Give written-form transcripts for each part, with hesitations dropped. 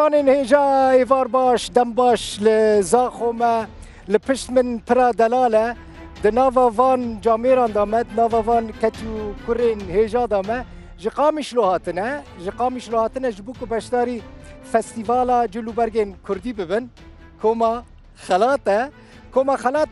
من هجا ایوار باش دم باش لزاخوما لپشت من پرا دلاله د ناوا وان جامیران دامد ناوا وان کتو کرین هجا دامه جقامش لو هاتنه جبوکو بشتاری فستیوالا جلوبرگین کردی ببن کوما خلاطه کوما خلاط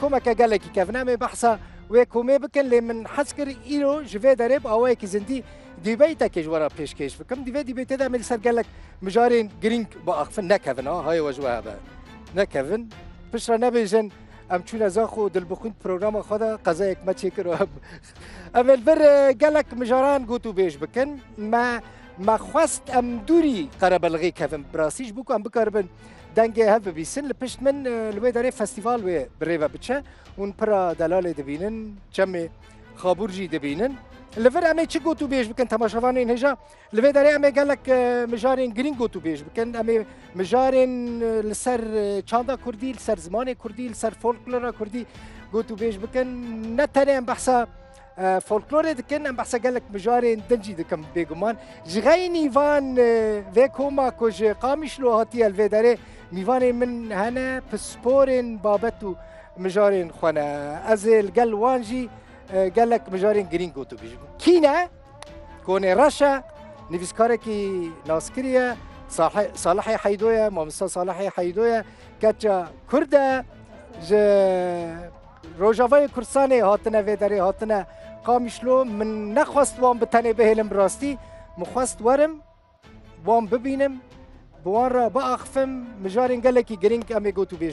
کوما کگلکی کفنه می بحثا و کومه بکن لی من حس کر ایرو جوه درب آوه کی زندی دیبیتا که جوارا پیشکش بکم دیبیتا دا ملی سرگلک مجارین گرینگ با اخفن نکفن های وجوه با نکفن پشرا نبیجن ام چون ازاخو دل بخوند پروگرام خدا قضا یک ما چیکر و اول بر گلک مجاران گوتو بیش بکن ما خواست ام دوری قرب الغی کفن براسیش بکو ام بکاربن دنگه هف بیسن لپشت من لوی داره فستیوال و بریوه بچه اون پرا دلال دبینن چم خابورجی دبینن لفر امي چه گوتو بیش بکن تماشاوان این هجا لوی داره امي گلک مجارین گرین گوتو بیش بکن امي مجارین لسر چاندا کردی لسر زمان کردی لسر فولکلورا کردی گوتو بیش بکن نتنه ام بحثا فولکلور دکن ام بحثا گلک مجارین دنجی دکم بگمان جغینی وان و کوما کج قامش لو هاتی الوی داره میوان من هنه پسپورین بابتو مجارین خونه از الگل وانجی گلک مجارین گرین گوتو بیش کینه کونه رشا نویسکاره کی ناسکریه صالح حیدویه مامستا صالح حیدویه کچا کرده روجاوای کردستان هاتنه و داره هاتنه قامشلو من نخواست وام بتنه بهلم براستی مخواست ورم وام ببینم بوان را با اخفم مجارین گلکی گرینگ امی گوتو بیش